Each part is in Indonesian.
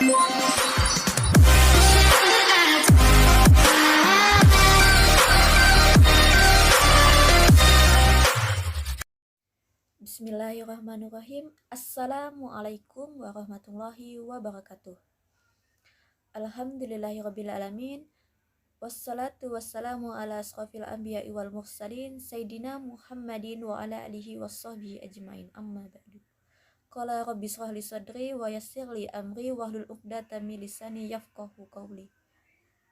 Bismillahirrahmanirrahim. Assalamualaikum warahmatullahi wabarakatuh. Alhamdulillahirrabbilalamin. Wassalatu wassalamu ala asrafil anbiya'i wal mursalin Sayyidina Muhammadin wa ala alihi wassahbihi ajma'in, amma ba'du. Qala rabbi shrah li sadri wa yassir li amri wahlul 'uqdatam min lisani yafqahu qawli.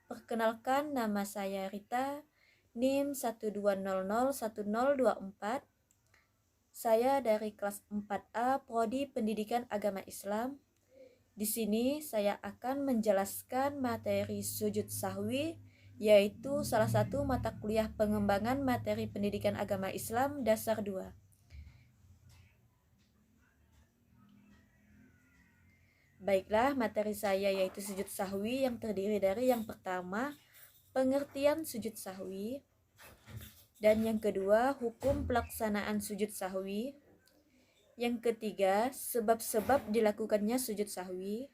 Perkenalkan, nama saya Rita, NIM 12001024. Saya dari kelas 4A Prodi Pendidikan Agama Islam. Di sini saya akan menjelaskan materi sujud sahwi, yaitu salah satu mata kuliah pengembangan materi pendidikan agama Islam dasar 2. Baiklah, materi saya yaitu sujud sahwi yang terdiri dari yang pertama, pengertian sujud sahwi, dan yang kedua, hukum pelaksanaan sujud sahwi. Yang ketiga, sebab-sebab dilakukannya sujud sahwi.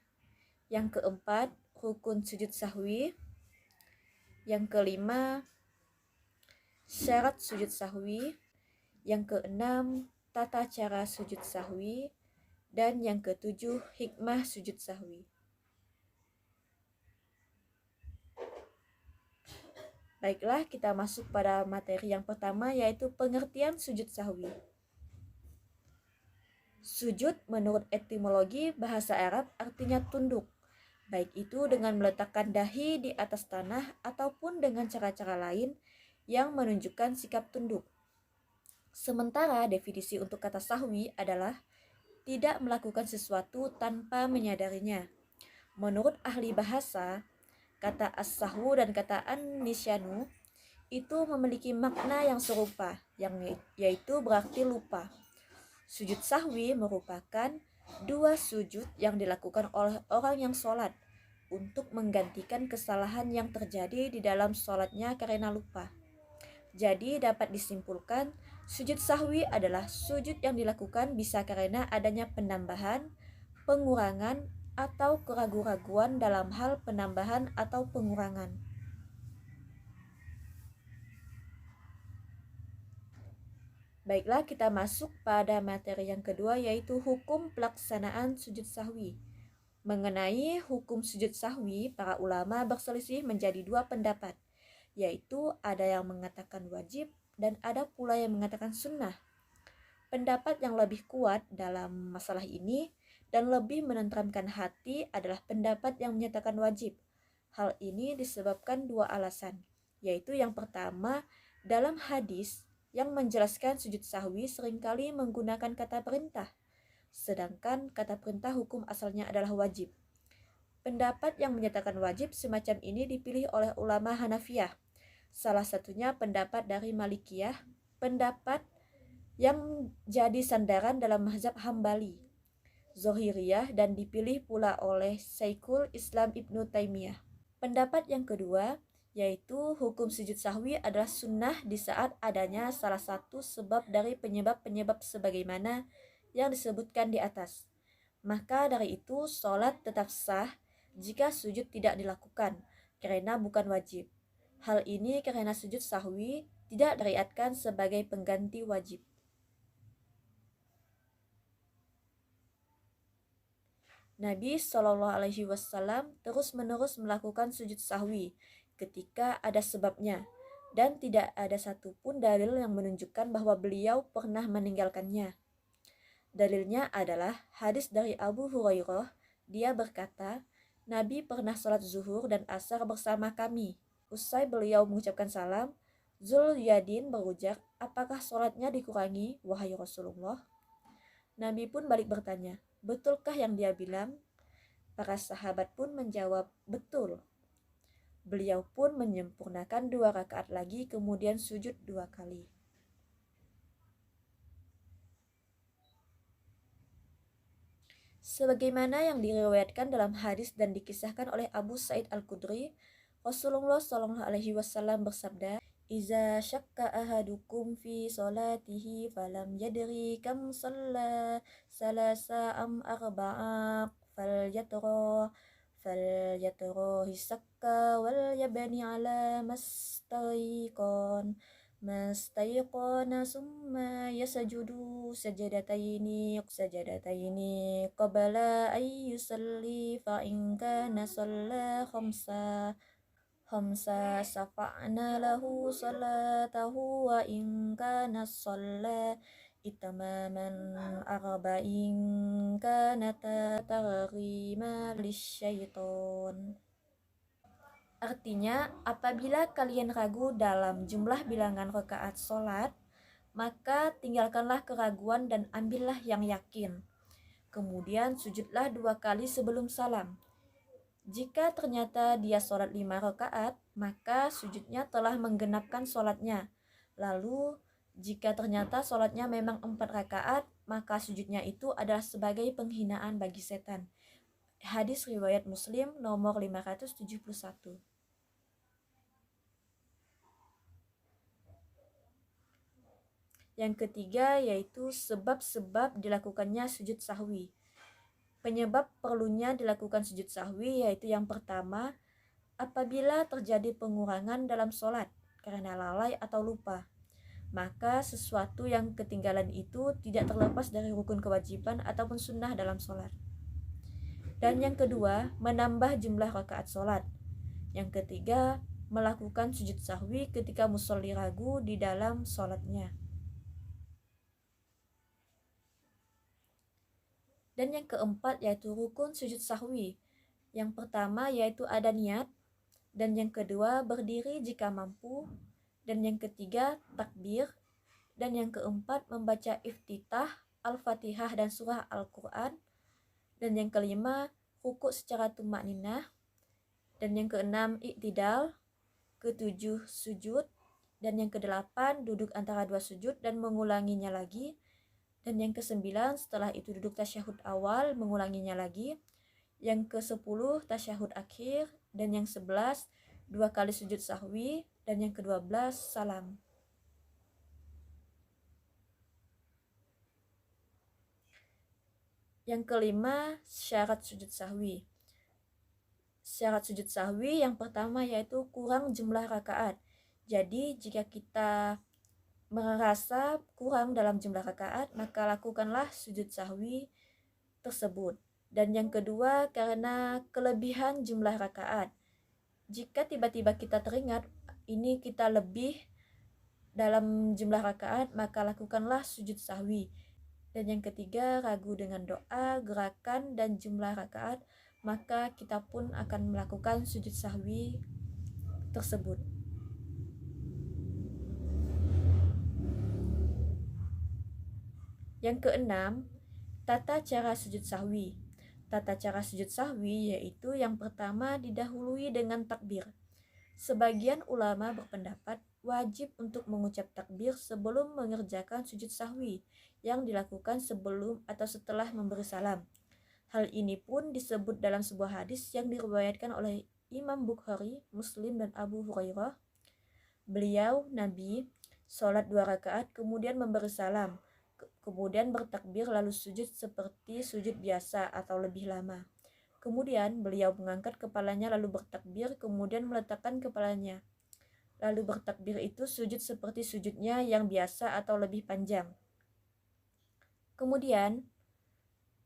Yang keempat, rukun sujud sahwi. Yang kelima, syarat sujud sahwi. Yang keenam, tata cara sujud sahwi. Dan yang ketujuh, hikmah sujud sahwi. Baiklah, kita masuk pada materi yang pertama, yaitu pengertian sujud sahwi. Sujud menurut etimologi bahasa Arab artinya tunduk, baik itu dengan meletakkan dahi di atas tanah ataupun dengan cara-cara lain yang menunjukkan sikap tunduk. Sementara definisi untuk kata sahwi adalah tidak melakukan sesuatu tanpa menyadarinya. Menurut ahli bahasa, kata as-sahwu dan kata an-nisyanu itu memiliki makna yang serupa, yaitu berarti lupa. Sujud sahwi merupakan dua sujud yang dilakukan oleh orang yang sholat untuk menggantikan kesalahan yang terjadi di dalam sholatnya karena lupa. Jadi dapat disimpulkan, sujud sahwi adalah sujud yang dilakukan bisa karena adanya penambahan, pengurangan, atau keraguan-raguan dalam hal penambahan atau pengurangan. Baiklah, kita masuk pada materi yang kedua, yaitu hukum pelaksanaan sujud sahwi. Mengenai hukum sujud sahwi, para ulama berselisih menjadi dua pendapat, yaitu ada yang mengatakan wajib dan ada pula yang mengatakan sunnah. Pendapat yang lebih kuat dalam masalah ini dan lebih menenteramkan hati adalah pendapat yang menyatakan wajib. Hal ini disebabkan dua alasan, yaitu yang pertama, dalam hadis yang menjelaskan sujud sahwi seringkali menggunakan kata perintah, sedangkan kata perintah hukum asalnya adalah wajib. Pendapat yang menyatakan wajib semacam ini dipilih oleh ulama Hanafiyah, salah satunya pendapat dari Malikiyah, pendapat yang jadi sandaran dalam mazhab Hambali, Zohiriyah, dan dipilih pula oleh Syekhul Islam Ibnu Taimiyah. Pendapat yang kedua, yaitu hukum sujud sahwi adalah sunnah di saat adanya salah satu sebab dari penyebab-penyebab sebagaimana yang disebutkan di atas. Maka dari itu, sholat tetap sah jika sujud tidak dilakukan, karena bukan wajib. Hal ini karena sujud sahwi tidak diriatkan sebagai pengganti wajib. Nabi SAW terus-menerus melakukan sujud sahwi ketika ada sebabnya, dan tidak ada satupun dalil yang menunjukkan bahwa beliau pernah meninggalkannya. Dalilnya adalah hadis dari Abu Hurairah. Dia berkata, Nabi pernah sholat zuhur dan asar bersama kami. Usai beliau mengucapkan salam, Zul Yadin berujar, apakah sholatnya dikurangi, wahai Rasulullah? Nabi pun balik bertanya, betulkah yang dia bilang? Para sahabat pun menjawab, betul. Beliau pun menyempurnakan 2 rakaat lagi, kemudian sujud 2 kali. Sebagaimana yang diriwayatkan dalam hadis dan dikisahkan oleh Abu Sa'id Al-Khudri, Rasulullah SAW bersabda, Iza syakka ahadukum fi solatihi falam yadri kam shalla salasa am arba'a فليتراه سكا وليبني على ما استيقن ثم يسجد سجدتين قبل أن يصلي فإن كان صلى خمسة شفعنا له صلاته وإن كان صلى إتماما أربعين كانت ترغيما للشيطان. Artinya, apabila kalian ragu dalam jumlah bilangan rakaat sholat, maka tinggalkanlah keraguan dan ambillah yang yakin. Kemudian sujudlah 2 kali sebelum salam. Jika ternyata dia sholat 5 rakaat, maka sujudnya telah menggenapkan sholatnya. Lalu, jika ternyata sholatnya memang 4 rakaat, maka sujudnya itu adalah sebagai penghinaan bagi setan. Hadis riwayat Muslim nomor 571. Yang ketiga yaitu sebab-sebab dilakukannya sujud sahwi. Penyebab perlunya dilakukan sujud sahwi yaitu yang pertama, apabila terjadi pengurangan dalam sholat karena lalai atau lupa, maka sesuatu yang ketinggalan itu tidak terlepas dari rukun kewajiban ataupun sunnah dalam sholat. Dan yang kedua, menambah jumlah rakaat sholat. Yang ketiga, melakukan sujud sahwi ketika musolli ragu di dalam sholatnya. Dan yang keempat yaitu rukun sujud sahwi. Yang pertama yaitu ada niat, dan yang kedua berdiri jika mampu, dan yang ketiga takbir, dan yang keempat membaca iftitah, al-fatihah dan surah Al-Quran, dan yang kelima rukuk secara tumakninah, dan yang keenam i'tidal, ketujuh sujud, dan yang kedelapan duduk antara 2 sujud dan mengulanginya lagi, dan yang ke-9 setelah itu duduk tasyahud awal mengulanginya lagi, yang ke-10 tasyahud akhir, dan yang 11 2 kali sujud sahwi, dan yang ke-12 salam. Yang kelima, syarat sujud sahwi. Syarat sujud sahwi yang pertama yaitu kurang jumlah rakaat. Jadi jika kita merasa kurang dalam jumlah rakaat, maka lakukanlah sujud sahwi tersebut. Dan yang kedua, karena kelebihan jumlah rakaat. Jika tiba-tiba kita teringat ini kita lebih dalam jumlah rakaat, maka lakukanlah sujud sahwi. Dan yang ketiga, ragu dengan doa, gerakan, dan jumlah rakaat, maka kita pun akan melakukan sujud sahwi tersebut. Yang keenam, tata cara sujud sahwi. Tata cara sujud sahwi yaitu yang pertama didahului dengan takbir. Sebagian ulama berpendapat wajib untuk mengucap takbir sebelum mengerjakan sujud sahwi yang dilakukan sebelum atau setelah memberi salam. Hal ini pun disebut dalam sebuah hadis yang diriwayatkan oleh Imam Bukhari, Muslim, dan Abu Hurairah. Beliau, Nabi, sholat 2 rakaat kemudian memberi salam, kemudian bertakbir lalu sujud seperti sujud biasa atau lebih lama. Kemudian beliau mengangkat kepalanya lalu bertakbir, kemudian meletakkan kepalanya. Lalu bertakbir itu sujud seperti sujudnya yang biasa atau lebih panjang. Kemudian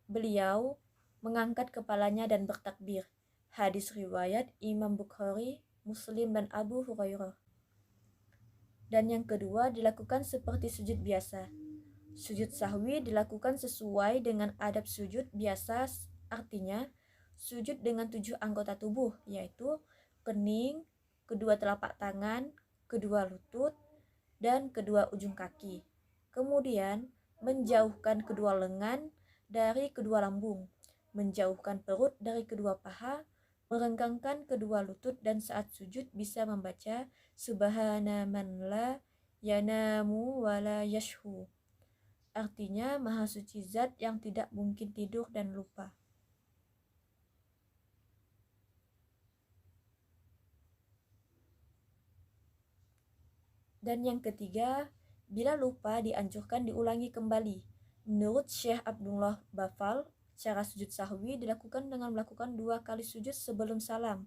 beliau mengangkat kepalanya dan bertakbir. Hadis riwayat Imam Bukhari, Muslim, dan Abu Hurairah. Dan yang kedua dilakukan seperti sujud biasa. Sujud sahwi dilakukan sesuai dengan adab sujud biasa, artinya sujud dengan 7 anggota tubuh, yaitu kening, kedua telapak tangan, kedua lutut, dan kedua ujung kaki. Kemudian menjauhkan kedua lengan dari kedua lambung, menjauhkan perut dari kedua paha, merenggangkan kedua lutut, dan saat sujud bisa membaca Subhana man la yanamu wa la yashhu. Artinya Maha Suci Zat yang tidak mungkin tidur dan lupa. Dan yang ketiga, bila lupa dianjurkan diulangi kembali. Menurut Syekh Abdullah Bafal, Cara sujud sahwi dilakukan dengan melakukan 2 kali sujud sebelum salam.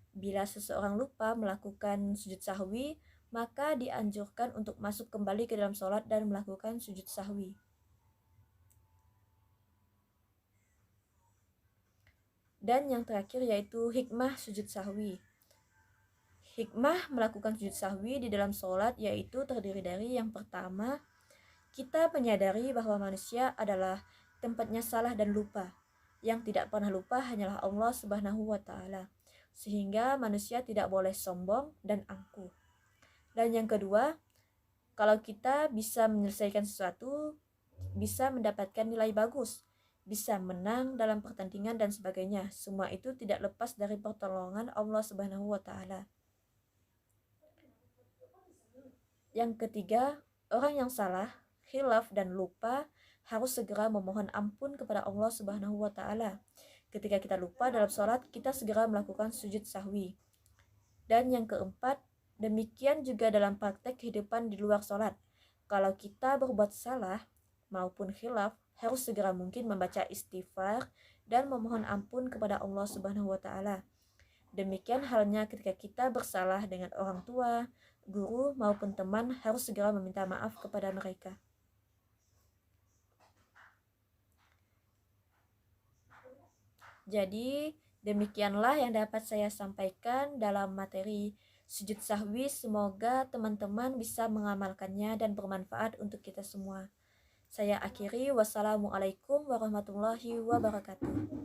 Bila seseorang lupa melakukan sujud sahwi, maka dianjurkan untuk masuk kembali ke dalam sholat dan melakukan sujud sahwi. Dan yang terakhir yaitu hikmah sujud sahwi. Hikmah melakukan sujud sahwi di dalam sholat yaitu terdiri dari yang pertama, kita menyadari bahwa manusia adalah tempatnya salah dan lupa. Yang tidak pernah lupa hanyalah Allah Subhanahu wa Ta'ala, sehingga manusia tidak boleh sombong dan angkuh. Dan yang kedua, kalau kita bisa menyelesaikan sesuatu, bisa mendapatkan nilai bagus, bisa menang dalam pertandingan dan sebagainya. Semua itu tidak lepas dari pertolongan Allah Subhanahu wa Ta'ala. Yang ketiga, orang yang salah, khilaf dan lupa harus segera memohon ampun kepada Allah Subhanahu wa Ta'ala. Ketika kita lupa dalam sholat, kita segera melakukan sujud sahwi. Dan yang keempat, demikian juga dalam praktek kehidupan di luar sholat. Kalau kita berbuat salah maupun khilaf, harus segera mungkin membaca istighfar dan memohon ampun kepada Allah Subhanahu wa Ta'ala. Demikian halnya ketika kita bersalah dengan orang tua, guru maupun teman, harus segera meminta maaf kepada mereka. Jadi, demikianlah yang dapat saya sampaikan dalam materi sujud sahwi. Semoga teman-teman bisa mengamalkannya dan bermanfaat untuk kita semua. Saya akhiri, wassalamualaikum warahmatullahi wabarakatuh.